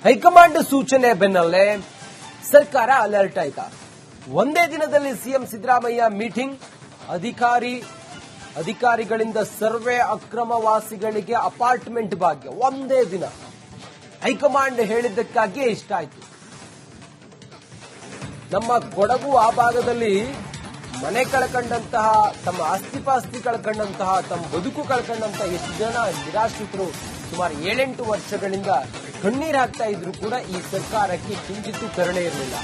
High command ಸೂಚನೆ ಬೆನ್ನಲ್ಲೇ ಸರ್ಕಾರ ಅಲರ್ಟ್ ಆಯ್ತಾ? ಒಂದೇ ದಿನದಲ್ಲಿ ಸಿಎಂ ಸಿದ್ದರಾಮಯ್ಯ ಮೀಟಿಂಗ್, ಅಧಿಕಾರಿಗಳಿಂದ ಸರ್ವೆ, ಅಕ್ರಮವಾಸಿಗಳಿಗೆ ಅಪಾರ್ಟ್ಮೆಂಟ್ ಭಾಗ್ಯ. ಒಂದೇ ದಿನ ಹೈಕಮಾಂಡ್ ಹೇಳಿದ್ದಕ್ಕಾಗಿಯೇ ಇಷ್ಟ ಆಯ್ತು. ನಮ್ಮ ಕೊಡಗು ಆ ಭಾಗದಲ್ಲಿ ಮನೆ ಕಳ್ಕೊಂಡಂತಹ, ತಮ್ಮ ಆಸ್ತಿಪಾಸ್ತಿ ಕಳ್ಕೊಂಡಂತಹ, ತಮ್ಮ ಬದುಕು ಕಳ್ಕೊಂಡಂತಹ ಎಷ್ಟು ಜನ ನಿರಾಶ್ರಿತರು ಸುಮಾರು 7-8 ವರ್ಷಗಳಿಂದ ಕಣ್ಣೀರು ಹಾಕ್ತಾ ಇದ್ರು ಕೂಡ ಈ ಸರ್ಕಾರಕ್ಕೆ ಕಿಂಚಿತ್ತೂ ಕರುಣೆ ಇರಲಿಲ್ಲ.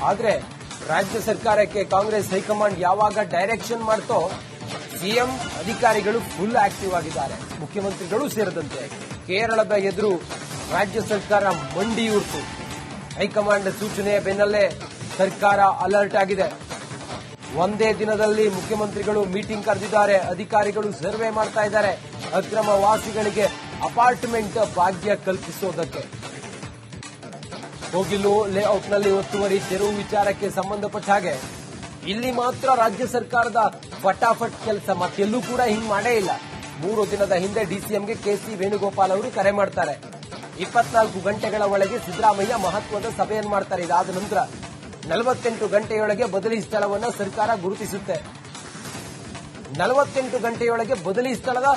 ಆದ್ರೆ ರಾಜ್ಯ ಸರ್ಕಾರಕ್ಕೆ ಕಾಂಗ್ರೆಸ್ ಹೈಕಮಾಂಡ್ ಯಾವಾಗ ಡೈರೆಕ್ಷನ್ ಮಾಡ್ತೋ ಸಿಎಂ ಅಧಿಕಾರಿಗಳು ಫುಲ್ ಆಕ್ಟಿವ್ ಆಗಿದ್ದಾರೆ, ಮುಖ್ಯಮಂತ್ರಿಗಳು ಸೇರಿದಂತೆ. ಕೇರಳದ ಎದುರು ರಾಜ್ಯ ಸರ್ಕಾರ ಮಂಡಿಯೂರ್ತು. ಹೈಕಮಾಂಡ್ ಸೂಚನೆಯ ಬೆನ್ನಲ್ಲೇ ಸರ್ಕಾರ ಅಲರ್ಟ್ ಆಗಿದೆ. ಒಂದೇ ದಿನದಲ್ಲಿ ಮುಖ್ಯಮಂತ್ರಿಗಳು ಮೀಟಿಂಗ್ ಕರೆದಿದ್ದಾರೆ, ಅಧಿಕಾರಿಗಳು ಸರ್ವೆ ಮಾಡ್ತಾ ಇದ್ದಾರೆ ಅಕ್ರಮ ವಾಸಿಗಳಿಗೆ ಅಪಾರ್ಟ್ಮೆಂಟ್ ಭಾಗ್ಯ ಕಲ್ಪಿಸೋದಕ್ಕೆ. ಕೋಗಿಲು ಲೇಔಟ್ನಲ್ಲಿ ಒತ್ತುವರಿ ತೆರವು ವಿಚಾರಕ್ಕೆ ಸಂಬಂಧಪಟ್ಟ ಹಾಗೆ ಇಲ್ಲಿ ಮಾತ್ರ ರಾಜ್ಯ ಸರ್ಕಾರದ ಫಟಾಫಟ್ ಕೆಲಸ, ಮತ್ತೆಲ್ಲೂ ಕೂಡ ಹಿಂಗ್ ಮಾಡೇ ಇಲ್ಲ. 3 ದಿನದ ಹಿಂದೆ ಡಿಸಿಎಂಗೆ ಕೆಸಿ ವೇಣುಗೋಪಾಲ್ ಅವರು ಕರೆ ಮಾಡ್ತಾರೆ. 24 ಗಂಟೆಗಳ ಒಳಗೆ ಸಿದ್ದರಾಮಯ್ಯ ಮಹತ್ವದ ಸಭೆಯನ್ನು ಮಾಡ್ತಾರೆ. ಇದಾದ ನಂತರ 48 ಗಂಟೆಯೊಳಗೆ ಬದಲಿ ಸ್ಥಳವನ್ನು ಸರ್ಕಾರ ಗುರುತಿಸುತ್ತೆ. 48 ಗಂಟೆಯೊಳಗೆ ಬದಲಿ ಸ್ಥಳದ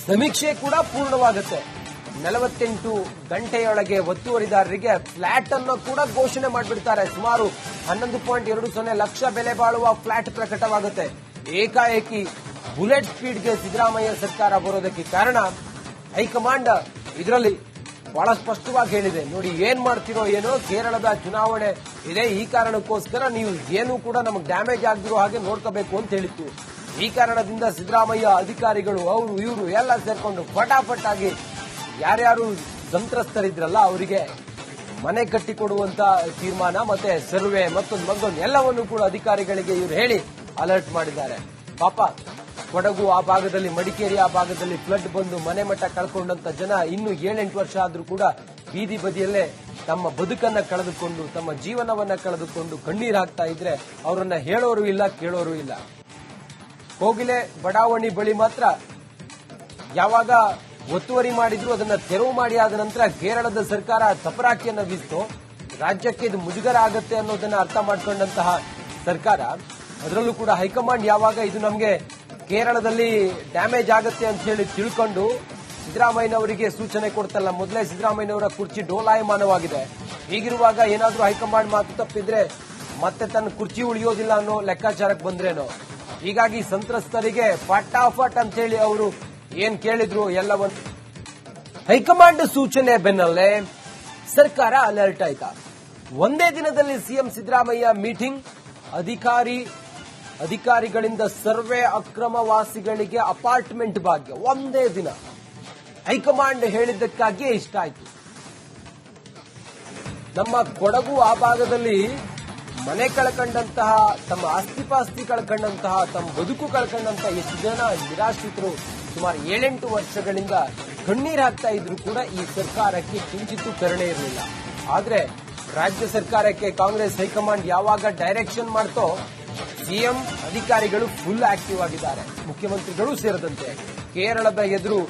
ಸಮೀಕ್ಷೆ ಕೂಡ ಪೂರ್ಣವಾಗುತ್ತೆ. 48 ಗಂಟೆಯೊಳಗೆ ಒತ್ತುವರಿದಾರರಿಗೆ ಫ್ಲಾಟ್ ಅನ್ನು ಕೂಡ ಘೋಷಣೆ ಮಾಡಿಬಿಡ್ತಾರೆ. ಸುಮಾರು 11.20 ಲಕ್ಷ ಬೆಲೆ ಬಾಳುವ ಫ್ಲಾಟ್ ಪ್ರಕಟವಾಗುತ್ತೆ. ಏಕಾಏಕಿ ಬುಲೆಟ್ ಸ್ಪೀಡ್ಗೆ ಸಿದ್ದರಾಮಯ್ಯ ಸರ್ಕಾರ ಬರೋದಕ್ಕೆ ಕಾರಣ ಹೈಕಮಾಂಡ್ ಇದರಲ್ಲಿ ಬಹಳ ಸ್ಪಷ್ಟವಾಗಿ ಹೇಳಿದೆ. ನೋಡಿ, ಏನ್ ಮಾಡ್ತಿರೋ ಏನೋ, ಕೇರಳದ ಚುನಾವಣೆ ಇದೆ, ಈ ಕಾರಣಕ್ಕೋಸ್ಕರ ನೀವು ಏನು ಕೂಡ ನಮಗೆ ಡ್ಯಾಮೇಜ್ ಆಗದಿರೋ ಹಾಗೆ ನೋಡ್ಕೋಬೇಕು ಅಂತ ಹೇಳಿತ್ತು. ಈ ಕಾರಣದಿಂದ ಸಿದ್ದರಾಮಯ್ಯ ಅಧಿಕಾರಿಗಳು ಅವರು ಇವರು ಎಲ್ಲ ಸೇರ್ಕೊಂಡು ಫಟಾಫಟ್ ಆಗಿ ಯಾರ್ಯಾರು ಸಂತ್ರಸ್ತರಿದ್ರಲ್ಲ ಅವರಿಗೆ ಮನೆ ಕಟ್ಟಿಕೊಡುವಂತ ತೀರ್ಮಾನ, ಮತ್ತೆ ಸರ್ವೆ, ಮತ್ತೊಂದು ಎಲ್ಲವನ್ನೂ ಕೂಡ ಅಧಿಕಾರಿಗಳಿಗೆ ಇವರು ಹೇಳಿ ಅಲರ್ಟ್ ಮಾಡಿದ್ದಾರೆ. ಪಾಪ ಕೊಡಗು ಆ ಭಾಗದಲ್ಲಿ, ಮಡಿಕೇರಿ ಆ ಭಾಗದಲ್ಲಿ ಫ್ಲಡ್ ಬಂದು ಮನೆ ಮಠ ಕಳ್ಕೊಂಡಂತ ಜನ ಇನ್ನು 7-8 ವರ್ಷ ಆದ್ರೂ ಕೂಡ ಬೀದಿ ಬದಿಯಲ್ಲೇ ತಮ್ಮ ಬದುಕನ್ನ ಕಳೆದುಕೊಂಡು, ತಮ್ಮ ಜೀವನವನ್ನ ಕಳೆದುಕೊಂಡು ಕಣ್ಣೀರು ಹಾಕ್ತಾ ಇದ್ರೆ ಅವರನ್ನ ಹೇಳೋರು ಇಲ್ಲ, ಕೇಳೋರು ಇಲ್ಲ. ಕೋಗಿಲೆ ಬಡಾವಣೆ ಬಳಿ ಮಾತ್ರ ಯಾವಾಗ ಒತ್ತುವರಿ ಮಾಡಿದ್ರು ಅದನ್ನ ತೆರವು ಮಾಡಿ ಆದ ನಂತರ ಕೇರಳದ ಸರ್ಕಾರ ತಪರಾಕಿಯನ್ನ ಬೀಸ್ತು. ರಾಜ್ಯಕ್ಕೆ ಇದು ಮುಜುಗರ ಆಗತ್ತೆ ಅನ್ನೋದನ್ನ ಅರ್ಥ ಮಾಡ್ಕೊಂಡಂತಹ ಸರ್ಕಾರ, ಅದರಲ್ಲೂ ಕೂಡ ಹೈಕಮಾಂಡ್ ಯಾವಾಗ ಇದು ನಮಗೆ ಕೇರಳದಲ್ಲಿ ಡ್ಯಾಮೇಜ್ ಆಗತ್ತೆ ಅಂತ ಹೇಳಿ ತಿಳ್ಕೊಂಡು ಸಿದ್ದರಾಮಯ್ಯನವರಿಗೆ ಸೂಚನೆ ಕೊಡ್ತಲ್ಲ. ಮೊದಲೇ ಸಿದ್ದರಾಮಯ್ಯನವರ ಕುರ್ಚಿ ಡೋಲಾಯಮಾನವಾಗಿದೆ. ಹೀಗಿರುವಾಗ ಏನಾದ್ರೂ ಹೈಕಮಾಂಡ್ ಮಾತು ತಪ್ಪಿದ್ರೆ ಮತ್ತೆ ತನ್ನ ಕುರ್ಚಿ ಉಳಿಯೋದಿಲ್ಲ ಅನ್ನೋ ಲೆಕ್ಕಾಚಾರಕ್ಕೆ ಬಂದ್ರೇನೋ. ಹೀಗಾಗಿ ಸಂತ್ರಸ್ತರಿಗೆ ಫಟಾಫಟ್ ಅಂತ ಹೇಳಿ ಅವರು ಏನ್ ಕೇಳಿದ್ರು ಎಲ್ಲವನ್ನು. ಹೈಕಮಾಂಡ್ ಸೂಚನೆ ಬೆನ್ನಲ್ಲೇ ಸರ್ಕಾರ ಅಲರ್ಟ್ ಆಯ್ತಾ? ಒಂದೇ ದಿನದಲ್ಲಿ ಸಿಎಂ ಸಿದ್ದರಾಮಯ್ಯ ಮೀಟಿಂಗ್, ಅಧಿಕಾರಿಗಳಿಂದ ಸರ್ವೆ, ಅಕ್ರಮವಾಸಿಗಳಿಗೆ ಅಪಾರ್ಟ್ಮೆಂಟ್ ಭಾಗ್ಯ. ಒಂದೇ ದಿನ ಹೈಕಮಾಂಡ್ ಹೇಳಿದ್ದಕ್ಕಾಗಿಯೇ ಇಷ್ಟ ಆಯ್ತು. ನಮ್ಮ ಕೊಡಗು ಆ ಭಾಗದಲ್ಲಿ ಮನೆ ಕಳ್ಕೊಂಡಂತಹ, ತಮ್ಮ ಆಸ್ತಿಪಾಸ್ತಿ ಕಳ್ಕೊಂಡಂತಹ, ತಮ್ಮ ಬದುಕು ಕಳ್ಕೊಂಡಂತಹ ಎಷ್ಟು ಜನ ನಿರಾಶ್ರಿತರು ಸುಮಾರು 7-8 ವರ್ಷಗಳಿಂದ ಕಣ್ಣೀರು ಹಾಕ್ತಾ ಇದ್ರು ಕೂಡ ಈ ಸರ್ಕಾರಕ್ಕೆ ಕಿಂಚಿತ್ತೂ ಕರುಣೆ ಇರಲಿಲ್ಲ. ಆದ್ರೆ ರಾಜ್ಯ ಸರ್ಕಾರಕ್ಕೆ ಕಾಂಗ್ರೆಸ್ ಹೈಕಮಾಂಡ್ ಯಾವಾಗ ಡೈರೆಕ್ಷನ್ ಮಾಡ್ತೋ ಸಿಎಂ ಅಧಿಕಾರಿಗಳು ಫುಲ್ ಆಕ್ಟಿವ್ ಆಗಿದ್ದಾರೆ, ಮುಖ್ಯಮಂತ್ರಿಗಳು ಸೇರಿದಂತೆ. ಕೇರಳದ ಎದುರು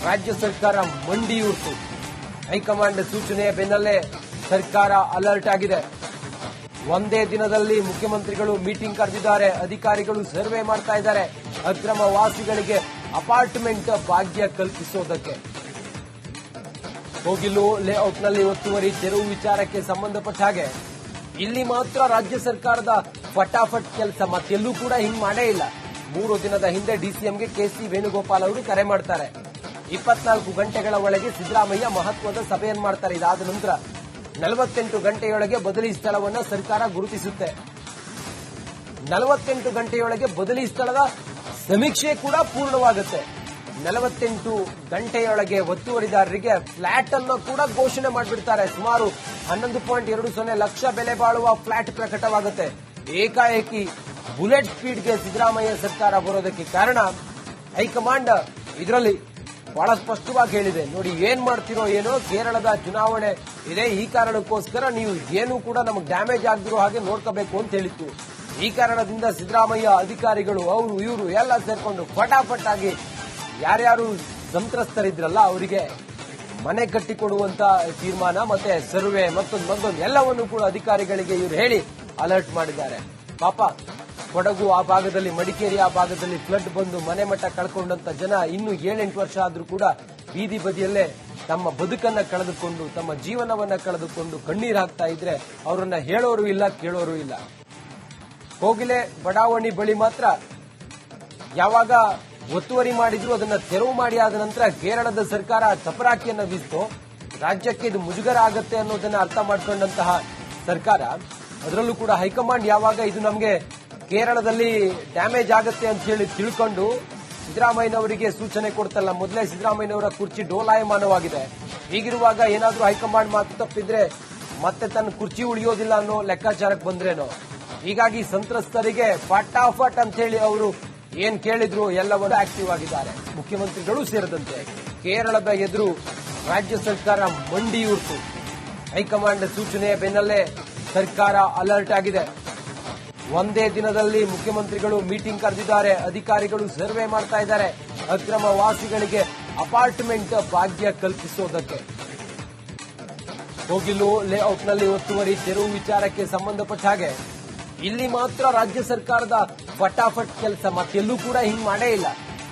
ರಾಜ್ಯ ಸರ್ಕಾರ ಮಂಡಿಯೂರ್ತು. ಹೈಕಮಾಂಡ್ ಸೂಚನೆಯ ಬೆನ್ನಲ್ಲೇ ಸರ್ಕಾರ ಅಲರ್ಟ್ ಆಗಿದೆ. ಒಂದೇ ದಿನದಲ್ಲಿ ಮುಖ್ಯಮಂತ್ರಿಗಳು ಮೀಟಿಂಗ್ ಕರೆದಿದ್ದಾರೆ, ಅಧಿಕಾರಿಗಳು ಸರ್ವೆ ಮಾಡ್ತಾ ಇದ್ದಾರೆ ಅಕ್ರಮ ವಾಸಿಗಳಿಗೆ ಅಪಾರ್ಟ್ಮೆಂಟ್ ಭಾಗ್ಯ ಕಲ್ಪಿಸೋದಕ್ಕೆ. ಕೋಗಿಲು ಲೇಔಟ್ನಲ್ಲಿ ಒತ್ತುವರಿ ತೆರವು ವಿಚಾರಕ್ಕೆ ಸಂಬಂಧಪಟ್ಟ ಹಾಗೆ ಇಲ್ಲಿ ಮಾತ್ರ ರಾಜ್ಯ ಸರ್ಕಾರದ ಫಟಾಫಟ್ ಕೆಲಸ, ಮತ್ತೆಲ್ಲೂ ಕೂಡ ಹಿಂಗ್ ಮಾಡೇ ಇಲ್ಲ. 3 ದಿನದ ಹಿಂದೆ ಡಿಸಿಎಂಗೆ ಕೆಸಿ ವೇಣುಗೋಪಾಲ್ ಅವರು ಕರೆ ಮಾಡ್ತಾರೆ. 24 ಗಂಟೆಗಳ ಒಳಗೆ ಸಿದ್ದರಾಮಯ್ಯ ಮಹತ್ವದ ಸಭೆಯನ್ನು ಮಾಡ್ತಾರೆ. ಇದಾದ ನಂತರ 48 ಗಂಟೆಯೊಳಗೆ ಬದಲಿ ಸ್ಥಳವನ್ನು ಸರ್ಕಾರ ಗುರುತಿಸುತ್ತೆ. 48 ಗಂಟೆಯೊಳಗೆ ಬದಲಿ ಸ್ಥಳದ ಸಮೀಕ್ಷೆ ಕೂಡ ಪೂರ್ಣವಾಗುತ್ತೆ. 48 ಗಂಟೆಯೊಳಗೆ ಒತ್ತುವರಿದಾರರಿಗೆ ಫ್ಲಾಟ್ ಅನ್ನು ಕೂಡ ಘೋಷಣೆ ಮಾಡಿಬಿಡ್ತಾರೆ. ಸುಮಾರು 11.20 ಲಕ್ಷ ಬೆಲೆ ಬಾಳುವ ಫ್ಲಾಟ್ ಪ್ರಕಟವಾಗುತ್ತೆ. ಏಕಾಏಕಿ ಬುಲೆಟ್ ಸ್ಪೀಡ್ಗೆ ಸಿದ್ದರಾಮಯ್ಯ ಸರ್ಕಾರ ಬರೋದಕ್ಕೆ ಕಾರಣ ಹೈಕಮಾಂಡ್ ಇದರಲ್ಲಿ ಬಹಳ ಸ್ಪಷ್ಟವಾಗಿ ಹೇಳಿದೆ. ನೋಡಿ, ಏನ್ ಮಾಡ್ತಿರೋ ಏನೋ, ಕೇರಳದ ಚುನಾವಣೆ ಇದೆ, ಈ ಕಾರಣಕ್ಕೋಸ್ಕರ ನೀವು ಏನು ಕೂಡ ನಮಗೆ ಡ್ಯಾಮೇಜ್ ಆಗದಿರೋ ಹಾಗೆ ನೋಡ್ಕೋಬೇಕು ಅಂತ ಹೇಳಿತ್ತು. ಈ ಕಾರಣದಿಂದ ಸಿದ್ದರಾಮಯ್ಯ ಅಧಿಕಾರಿಗಳು ಅವರು ಇವರು ಎಲ್ಲ ಸೇರ್ಕೊಂಡು ಫಟಾಫಟ್ ಆಗಿ ಯಾರ್ಯಾರು ಸಂತ್ರಸ್ತರಿದ್ರಲ್ಲ ಅವರಿಗೆ ಮನೆ ಕಟ್ಟಿಕೊಡುವಂತ ತೀರ್ಮಾನ ಮತ್ತೆ ಸರ್ವೆ ಮತ್ತೊಂದು ಎಲ್ಲವನ್ನು ಕೂಡ ಅಧಿಕಾರಿಗಳಿಗೆ ಇವರು ಹೇಳಿ ಅಲರ್ಟ್ ಮಾಡಿದ್ದಾರೆ. ಪಾಪ ಕೊಡಗು ಆ ಭಾಗದಲ್ಲಿ, ಮಡಿಕೇರಿ ಆ ಭಾಗದಲ್ಲಿ ಫ್ಲಡ್ ಬಂದು ಮನೆ ಮಠ ಕಳ್ಕೊಂಡಂತ ಜನ ಇನ್ನು 7-8 ವರ್ಷ ಆದ್ರೂ ಕೂಡ ಬೀದಿ ಬದಿಯಲ್ಲೇ ತಮ್ಮ ಬದುಕನ್ನ ಕಳೆದುಕೊಂಡು, ತಮ್ಮ ಜೀವನವನ್ನ ಕಳೆದುಕೊಂಡು ಕಣ್ಣೀರ್ ಹಾಕ್ತಾ ಇದ್ರೆ ಅವರನ್ನ ಹೇಳೋರು ಇಲ್ಲ, ಕೇಳೋರು ಇಲ್ಲ. ಕೋಗಿಲೆ ಬಡಾವಣೆ ಬಳಿ ಮಾತ್ರ ಯಾವಾಗ ಒತ್ತುವರಿ ಮಾಡಿದ್ರು ಅದನ್ನ ತೆರವು ಮಾಡಿ ಆದ ನಂತರ ಕೇರಳದ ಸರ್ಕಾರ ತಪರಾಕಿಯನ್ನ ಬೀಸ್ತು. ರಾಜ್ಯಕ್ಕೆ ಇದು ಮುಜುಗರ ಆಗತ್ತೆ ಅನ್ನೋದನ್ನ ಅರ್ಥ ಮಾಡ್ಕೊಂಡಂತಹ ಸರ್ಕಾರ, ಅದರಲ್ಲೂ ಕೂಡ ಹೈಕಮಾಂಡ್ ಯಾವಾಗ ಇದು ನಮಗೆ ಕೇರಳದಲ್ಲಿ ಡ್ಯಾಮೇಜ್ ಆಗತ್ತೆ ಅಂತ ಹೇಳಿ ತಿಳ್ಕೊಂಡು ಸಿದ್ದರಾಮಯ್ಯನವರಿಗೆ ಸೂಚನೆ ಕೊಡ್ತಲ್ಲ. ಮೊದಲೇ ಸಿದ್ದರಾಮಯ್ಯನವರ ಕುರ್ಚಿ ಡೋಲಾಯಮಾನವಾಗಿದೆ. ಹೀಗಿರುವಾಗ ಏನಾದ್ರೂ ಹೈಕಮಾಂಡ್ ಮಾತು ತಪ್ಪಿದ್ರೆ ಮತ್ತೆ ತನ್ನ ಕುರ್ಚಿ ಉಳಿಯೋದಿಲ್ಲ ಅನ್ನೋ ಲೆಕ್ಕಾಚಾರಕ್ಕೆ ಬಂದ್ರೇನೋ. ಹೀಗಾಗಿ ಸಂತ್ರಸ್ತರಿಗೆ ಫಟಾಫಟ್ ಅಂತ ಹೇಳಿ ಅವರು ಏನ್ ಕೇಳಿದ್ರು ಎಲ್ಲವನ್ನೂ ಆಕ್ಟಿವ್ ಆಗಿದ್ದಾರೆ. ಮುಖ್ಯಮಂತ್ರಿಗಳು ಸೇರಿದಂತೆ ಕೇರಳದ ಎದುರು ರಾಜ್ಯ ಸರ್ಕಾರ ಮಂಡಿಯೂರ್ತು. ಹೈಕಮಾಂಡ್ ಸೂಚನೆಯ ಬೆನ್ನಲ್ಲೇ ಸರ್ಕಾರ ಅಲರ್ಟ್ ಆಗಿದೆ. ಒಂದೇ ದಿನದಲ್ಲಿ ಮುಖ್ಯಮಂತ್ರಿಗಳು ಮೀಟಿಂಗ್ ಕರೆದಿದ್ದಾರೆ. ಅಧಿಕಾರಿಗಳು ಸರ್ವೆ ಮಾಡ್ತಾ ಇದ್ದಾರೆ. ಅಕ್ರಮ ವಾಸಿಗಳಿಗೆ ಅಪಾರ್ಟ್ಮೆಂಟ್ ಭಾಗ್ಯ ಕಲ್ಪಿಸೋದಕ್ಕೆ. ಕೋಗಿಲು ಲೇಔಟ್ನಲ್ಲಿ ಒತ್ತುವರಿ ತೆರವು ವಿಚಾರಕ್ಕೆ ಸಂಬಂಧಪಟ್ಟ ಹಾಗೆ ಇಲ್ಲಿ ಮಾತ್ರ ರಾಜ್ಯ ಸರ್ಕಾರದ ಫಟಾಫಟ್ ಕೆಲಸ. ಮತ್ತೆಲ್ಲೂ ಕೂಡ ಹಿಂಗ್ ಮಾಡೇ ಇಲ್ಲ.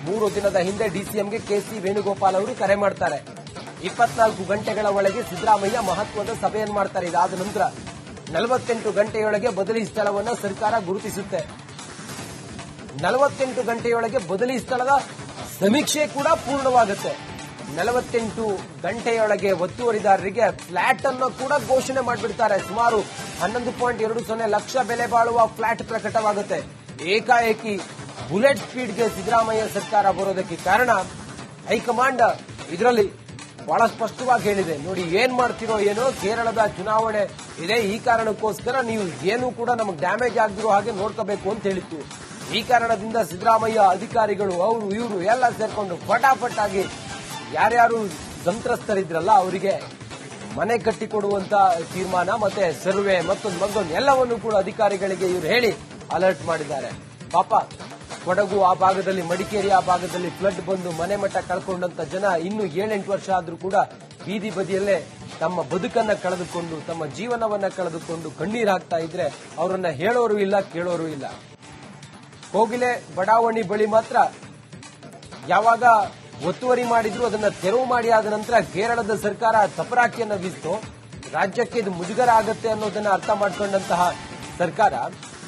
3 ದಿನದ ಹಿಂದೆ ಡಿಸಿಎಂಗೆ ಕೆಸಿ ವೇಣುಗೋಪಾಲ್ ಅವರು ಕರೆ ಮಾಡ್ತಾರೆ. 24 ಗಂಟೆಗಳ ಒಳಗೆ ಸಿದ್ದರಾಮಯ್ಯ ಮಹತ್ವದ ಸಭೆಯನ್ನು ಮಾಡ್ತಾರೆ. ಇದಾದ ನಂತರ 48 ಗಂಟೆಯೊಳಗೆ ಬದಲಿ ಸ್ಥಳವನ್ನು ಸರ್ಕಾರ ಗುರುತಿಸುತ್ತೆ. 48 ಗಂಟೆಯೊಳಗೆ ಬದಲಿ ಸ್ಥಳದ ಸಮೀಕ್ಷೆ ಕೂಡ ಪೂರ್ಣವಾಗುತ್ತೆ. 48 ಗಂಟೆಯೊಳಗೆ ಒತ್ತುವರಿದಾರರಿಗೆ ಫ್ಲಾಟ್ ಅನ್ನು ಕೂಡ ಘೋಷಣೆ ಮಾಡಿಬಿಡ್ತಾರೆ. ಸುಮಾರು 11.20 ಲಕ್ಷ ಬೆಲೆ ಬಾಳುವ ಫ್ಲಾಟ್ ಪ್ರಕಟವಾಗುತ್ತೆ. ಏಕಾಏಕಿ ಬುಲೆಟ್ ಸ್ಪೀಡ್ಗೆ ಸಿದ್ದರಾಮಯ್ಯ ಸರ್ಕಾರ ಬರೋದಕ್ಕೆ ಕಾರಣ ಹೈಕಮಾಂಡ್ ಇದರಲ್ಲಿ ಬಹಳ ಸ್ಪಷ್ಟವಾಗಿ ಹೇಳಿದೆ. ನೋಡಿ, ಏನ್ ಮಾಡ್ತಿರೋ ಏನೋ, ಕೇರಳದ ಚುನಾವಣೆ ಇದೆ, ಈ ಕಾರಣಕ್ಕೋಸ್ಕರ ನೀವು ಏನು ಕೂಡ ನಮಗೆ ಡ್ಯಾಮೇಜ್ ಆಗದಿರೋ ಹಾಗೆ ನೋಡ್ಕೋಬೇಕು ಅಂತ ಹೇಳಿತ್ತು. ಈ ಕಾರಣದಿಂದ ಸಿದ್ದರಾಮಯ್ಯ ಅಧಿಕಾರಿಗಳು ಅವರು ಇವರು ಎಲ್ಲ ಸೇರ್ಕೊಂಡು ಫಟಾಫಟ್ ಆಗಿ ಯಾರ್ಯಾರು ಸಂತ್ರಸ್ತರಿದ್ರಲ್ಲ ಅವರಿಗೆ ಮನೆ ಕಟ್ಟಿಕೊಡುವಂತ ತೀರ್ಮಾನ ಮತ್ತೆ ಸರ್ವೆ ಮತ್ತೊಂದು ಎಲ್ಲವನ್ನು ಕೂಡ ಅಧಿಕಾರಿಗಳಿಗೆ ಇವರು ಹೇಳಿ ಅಲರ್ಟ್ ಮಾಡಿದ್ದಾರೆ. ಪಾಪ ಕೊಡಗು ಆ ಭಾಗದಲ್ಲಿ, ಮಡಿಕೇರಿ ಆ ಭಾಗದಲ್ಲಿ ಫ್ಲಡ್ ಬಂದು ಮನೆ ಮಠ ಕಳ್ಕೊಂಡಂತ ಜನ ಇನ್ನು 7-8 ವರ್ಷ ಆದ್ರೂ ಕೂಡ ಬೀದಿ ಬದಿಯಲ್ಲೇ ತಮ್ಮ ಬದುಕನ್ನ ಕಳೆದುಕೊಂಡು, ತಮ್ಮ ಜೀವನವನ್ನ ಕಳೆದುಕೊಂಡು ಕಣ್ಣೀರ್ ಹಾಕ್ತಾ ಇದ್ರೆ ಅವರನ್ನ ಹೇಳೋರು ಇಲ್ಲ, ಕೇಳೋರು ಇಲ್ಲ. ಕೋಗಿಲೆ ಬಡಾವಣೆ ಬಳಿ ಮಾತ್ರ ಯಾವಾಗ ಒತ್ತುವರಿ ಮಾಡಿದ್ರು ಅದನ್ನ ತೆರವು ಮಾಡಿ ಆದ ನಂತರ ಕೇರಳದ ಸರ್ಕಾರ ತಪರಾಕಿಯನ್ನ ಬೀಸ್ತು. ರಾಜ್ಯಕ್ಕೆ ಇದು ಮುಜುಗರ ಆಗತ್ತೆ ಅನ್ನೋದನ್ನ ಅರ್ಥ ಮಾಡ್ಕೊಂಡಂತಹ ಸರ್ಕಾರ,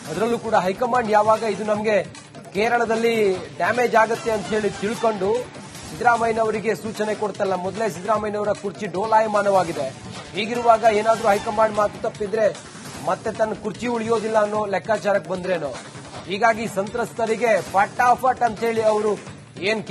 ಅದರಲ್ಲೂ ಕೂಡ ಹೈಕಮಾಂಡ್ ಯಾವಾಗ ಇದು ನಮಗೆ ಕೇರಳದಲ್ಲಿ ಡ್ಯಾಮೇಜ್ ಆಗತ್ತೆ ಅಂತ ಹೇಳಿ ತಿಳ್ಕೊಂಡು ಸಿದ್ದರಾಮಯ್ಯನವರಿಗೆ ಸೂಚನೆ ಕೊಡ್ತಲ್ಲ. ಮೊದಲೇ ಸಿದ್ದರಾಮಯ್ಯನವರ ಕುರ್ಚಿ ಡೋಲಾಯಮಾನವಾಗಿದೆ. ಹೀಗಿರುವಾಗ ಏನಾದ್ರೂ ಹೈಕಮಾಂಡ್ ಮಾತು ತಪ್ಪಿದ್ರೆ ಮತ್ತೆ ತನ್ನ ಕುರ್ಚಿ ಉಳಿಯೋದಿಲ್ಲ ಅನ್ನೋ ಲೆಕ್ಕಾಚಾರಕ್ಕೆ ಬಂದ್ರೇನೋ. ಹೀಗಾಗಿ ಸಂತ್ರಸ್ತರಿಗೆ ಫಟಾಫಟ್ ಅಂತ ಹೇಳಿ ಅವರು ಏನ್